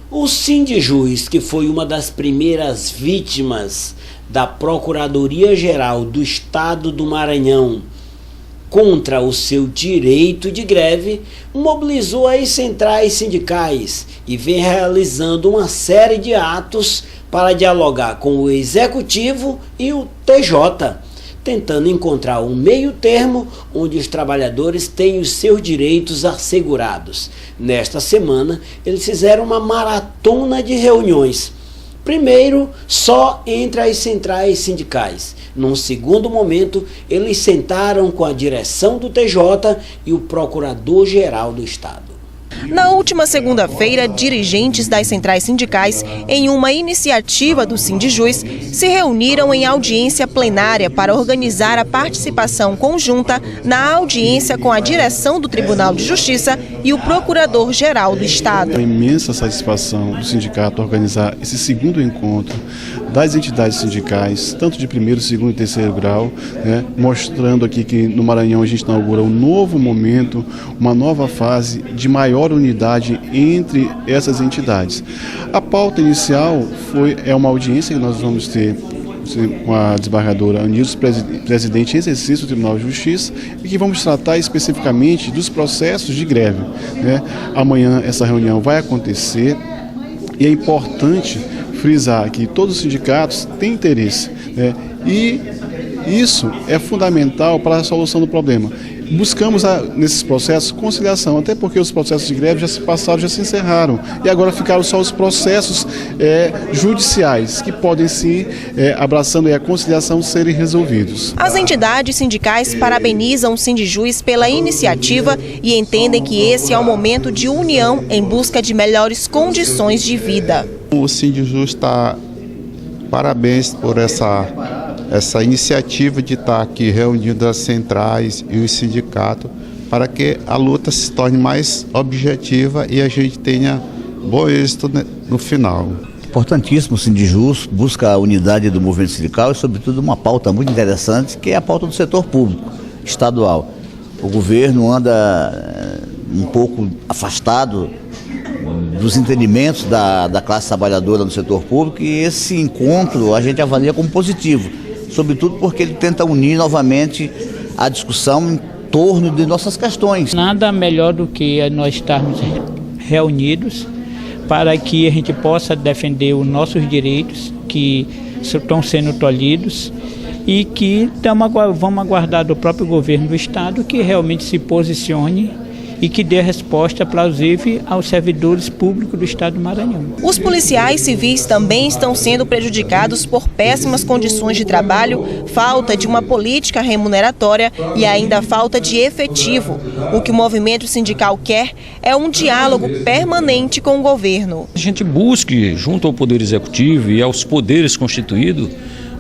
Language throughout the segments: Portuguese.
O Sindijus, que foi uma das primeiras vítimas da Procuradoria-Geral do Estado do Maranhão contra o seu direito de greve, mobilizou as centrais sindicais e vem realizando uma série de atos para dialogar com o Executivo e o TJ, tentando encontrar um meio termo onde os trabalhadores têm os seus direitos assegurados. Nesta semana, eles fizeram uma maratona de reuniões. Primeiro, só entre as centrais sindicais. Num segundo momento, eles sentaram com a direção do TJ e o Procurador-Geral do Estado. Na última segunda-feira, dirigentes das centrais sindicais, em uma iniciativa do Sindijus, se reuniram em audiência plenária para organizar a participação conjunta na audiência com a direção do Tribunal de Justiça e o Procurador-Geral do Estado. É uma imensa satisfação do sindicato organizar esse segundo encontro das entidades sindicais, tanto de primeiro, segundo e terceiro grau, mostrando aqui que no Maranhão a gente inaugura um novo momento, uma nova fase de maior unidade entre essas entidades. A pauta inicial é uma audiência que nós vamos ter com a desembargadora Anilson, presidente em exercício do Tribunal de Justiça, e que vamos tratar especificamente dos processos de greve. Amanhã essa reunião vai acontecer e é importante frisar que todos os sindicatos têm interesse, e isso é fundamental para a solução do problema. Buscamos nesses processos conciliação, até porque os processos de greve já se passaram, já se encerraram, e agora ficaram só os processos judiciais, que podem sim, abraçando a conciliação, serem resolvidos. As entidades sindicais parabenizam o Sindijus pela iniciativa e entendem que esse é um momento de união em busca de melhores condições de vida. O Sindijus está parabéns por essa iniciativa de estar aqui reunindo as centrais e os sindicatos para que a luta se torne mais objetiva e a gente tenha bom êxito no final. Importantíssimo o Sindijus, busca a unidade do movimento sindical e, sobretudo, uma pauta muito interessante, que é a pauta do setor público estadual. O governo anda um pouco afastado dos entendimentos da classe trabalhadora no setor público, e esse encontro a gente avalia como positivo, sobretudo porque ele tenta unir novamente a discussão em torno de nossas questões. Nada melhor do que nós estarmos reunidos para que a gente possa defender os nossos direitos que estão sendo tolhidos e que vamos aguardar do próprio governo do Estado que realmente se posicione e que dê resposta plausível aos servidores públicos do Estado do Maranhão. Os policiais civis também estão sendo prejudicados por péssimas condições de trabalho, falta de uma política remuneratória e ainda falta de efetivo. O que o movimento sindical quer é um diálogo permanente com o governo. A gente busque, junto ao Poder Executivo e aos poderes constituídos,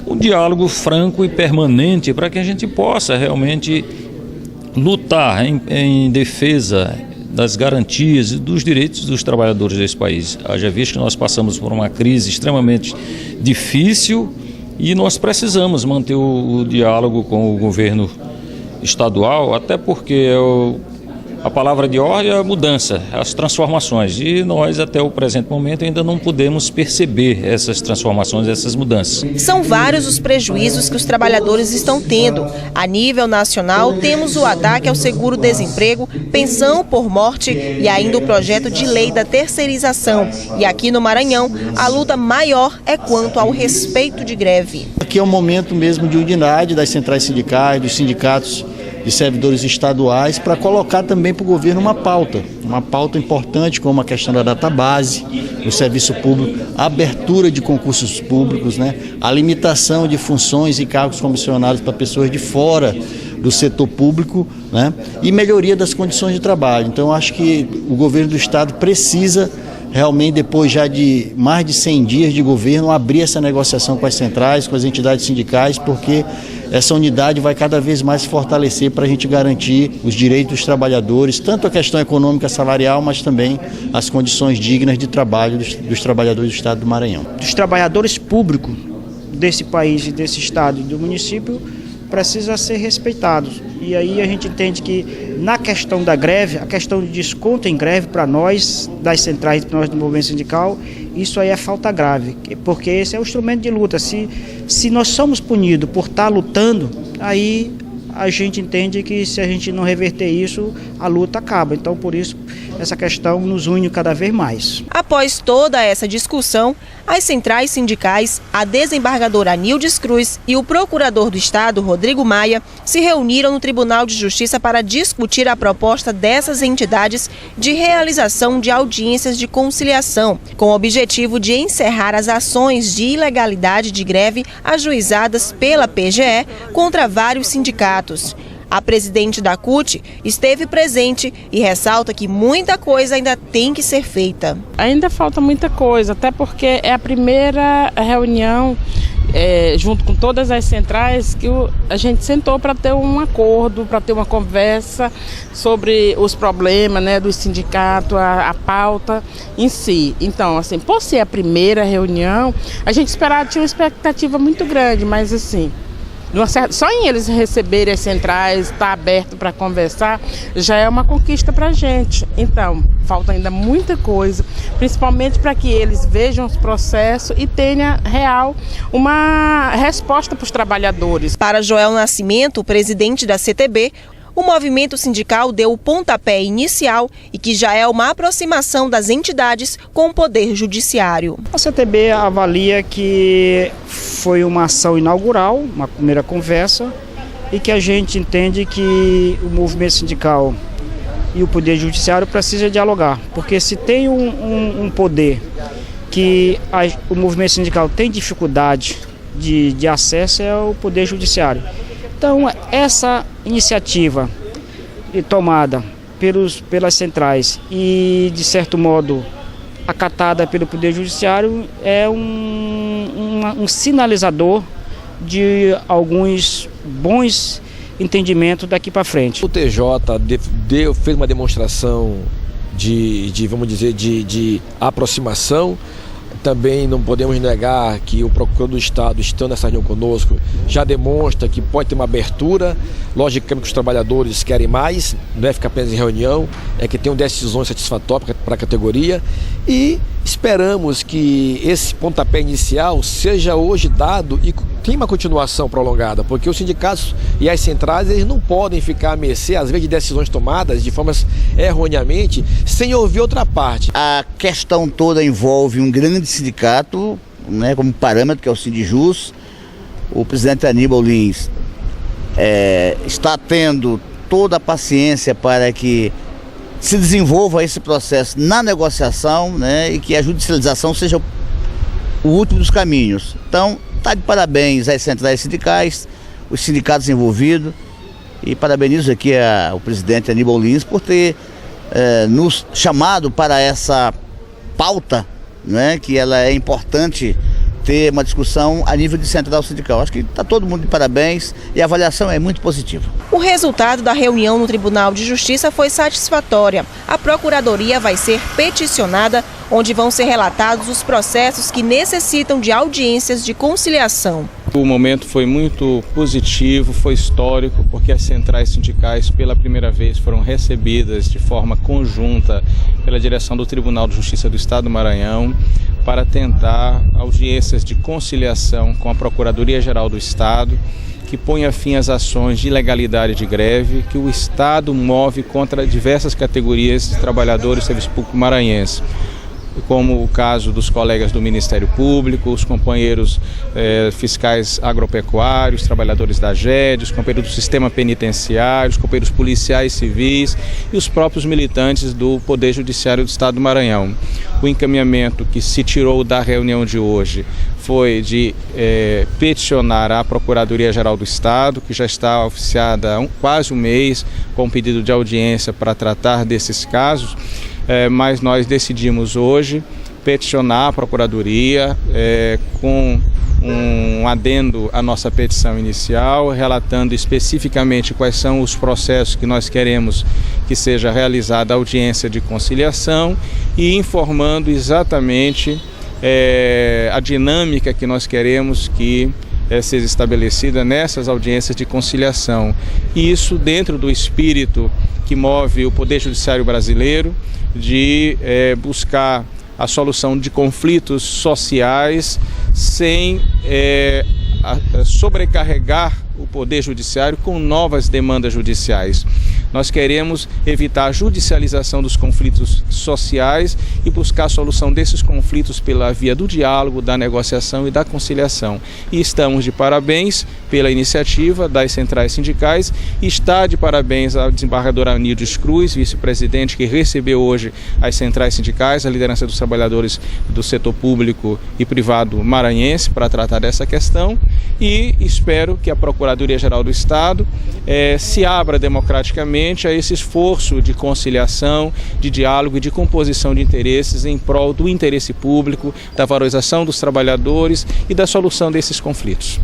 um diálogo franco e permanente para que a gente possa realmente lutar em defesa das garantias e dos direitos dos trabalhadores desse país. Haja visto que nós passamos por uma crise extremamente difícil e nós precisamos manter o diálogo com o governo estadual, até porque a palavra de ordem é a mudança, as transformações, e nós até o presente momento ainda não podemos perceber essas transformações, essas mudanças. São vários os prejuízos que os trabalhadores estão tendo. A nível nacional, temos o ataque ao seguro-desemprego, pensão por morte e ainda o projeto de lei da terceirização. E aqui no Maranhão, a luta maior é quanto ao respeito de greve. Aqui é um momento mesmo de unidade das centrais sindicais, dos sindicatos de servidores estaduais, para colocar também para o governo uma pauta importante, como a questão da database, o serviço público, a abertura de concursos públicos, a limitação de funções e cargos comissionados para pessoas de fora do setor público, e melhoria das condições de trabalho. Então, acho que o governo do Estado precisa realmente, depois já de mais de 100 dias de governo, abrir essa negociação com as centrais, com as entidades sindicais, porque essa unidade vai cada vez mais se fortalecer para a gente garantir os direitos dos trabalhadores, tanto a questão econômica salarial, mas também as condições dignas de trabalho dos trabalhadores do Estado do Maranhão. Os trabalhadores públicos desse país e desse estado e do município precisam ser respeitados. E aí a gente entende que na questão da greve, a questão de desconto em greve para nós, das centrais, para nós do movimento sindical, isso aí é falta grave, porque esse é o instrumento de luta. Se nós somos punidos por estar lutando, aí a gente entende que se a gente não reverter isso, a luta acaba. Então, por isso, essa questão nos une cada vez mais. Após toda essa discussão, as centrais sindicais, a desembargadora Nildes Cruz e o procurador do Estado, Rodrigo Maia, se reuniram no Tribunal de Justiça para discutir a proposta dessas entidades de realização de audiências de conciliação, com o objetivo de encerrar as ações de ilegalidade de greve ajuizadas pela PGE contra vários sindicatos. A presidente da CUT esteve presente e ressalta que muita coisa ainda tem que ser feita. Ainda falta muita coisa, até porque é a primeira reunião, junto com todas as centrais, que a gente sentou para ter um acordo, para ter uma conversa sobre os problemas, né, do sindicato, a pauta em si. Então, assim, por ser a primeira reunião, a gente tinha uma expectativa muito grande, mas assim, só em eles receberem as centrais, estar aberto para conversar, já é uma conquista para a gente. Então, falta ainda muita coisa, principalmente para que eles vejam os processos e tenha real uma resposta para os trabalhadores. Para Joel Nascimento, presidente da CTB, o movimento sindical deu o pontapé inicial e que já é uma aproximação das entidades com o Poder Judiciário. A CTB avalia que foi uma ação inaugural, uma primeira conversa, e que a gente entende que o movimento sindical e o Poder Judiciário precisam dialogar, porque se tem um poder que o movimento sindical tem dificuldade de acesso, é o Poder Judiciário. Então, essa iniciativa tomada pelas centrais e, de certo modo, acatada pelo Poder Judiciário é um sinalizador de alguns bons entendimentos daqui para frente. O TJ fez uma demonstração de aproximação. Também não podemos negar que o procurador do Estado, estando nessa reunião conosco, já demonstra que pode ter uma abertura. Logicamente que os trabalhadores querem mais, não é ficar apenas em reunião, é que tenham decisões satisfatórias para a categoria. E esperamos que esse pontapé inicial seja hoje dado e tenha uma continuação prolongada, porque os sindicatos e as centrais eles não podem ficar à mercê, às vezes, de decisões tomadas de formas erroneamente, sem ouvir outra parte. A questão toda envolve um grande sindicato, né, como parâmetro, que é o Sindijus. O presidente Aníbal Lins está tendo toda a paciência para que se desenvolva esse processo na negociação, né, e que a judicialização seja o último dos caminhos. Então, está de parabéns às centrais sindicais, os sindicatos envolvidos, e parabenizo aqui o presidente Aníbal Lins por ter nos chamado para essa pauta, né, que ela é importante ter uma discussão a nível de central sindical. Acho que está todo mundo de parabéns e a avaliação é muito positiva. O resultado da reunião no Tribunal de Justiça foi satisfatória. A Procuradoria vai ser peticionada, onde vão ser relatados os processos que necessitam de audiências de conciliação. O momento foi muito positivo, foi histórico, porque as centrais sindicais pela primeira vez foram recebidas de forma conjunta pela direção do Tribunal de Justiça do Estado do Maranhão para tentar audiências de conciliação com a Procuradoria-Geral do Estado, que ponha fim às ações de ilegalidade de greve que o Estado move contra diversas categorias de trabalhadores do serviço público maranhense, como o caso dos colegas do Ministério Público, os companheiros fiscais agropecuários, trabalhadores da GED, os companheiros do sistema penitenciário, os companheiros policiais civis e os próprios militantes do Poder Judiciário do Estado do Maranhão. O encaminhamento que se tirou da reunião de hoje foi de peticionar a Procuradoria-Geral do Estado, que já está oficiada há quase um mês com pedido de audiência para tratar desses casos. Mas nós decidimos hoje peticionar a Procuradoria com um adendo à nossa petição inicial, relatando especificamente quais são os processos que nós queremos que seja realizada a audiência de conciliação e informando exatamente a dinâmica que nós queremos que seja estabelecida nessas audiências de conciliação. E isso dentro do espírito que move o Poder Judiciário brasileiro, de buscar a solução de conflitos sociais sem sobrecarregar o Poder Judiciário com novas demandas judiciais. Nós queremos evitar a judicialização dos conflitos sociais e buscar a solução desses conflitos pela via do diálogo, da negociação e da conciliação. E estamos de parabéns pela iniciativa das centrais sindicais e está de parabéns a desembargadora Anildes Cruz, vice-presidente, que recebeu hoje as centrais sindicais, a liderança dos trabalhadores do setor público e privado maranhense para tratar dessa questão, e espero que a Procuradoria-Geral do Estado se abra democraticamente a esse esforço de conciliação, de diálogo e de composição de interesses em prol do interesse público, da valorização dos trabalhadores e da solução desses conflitos.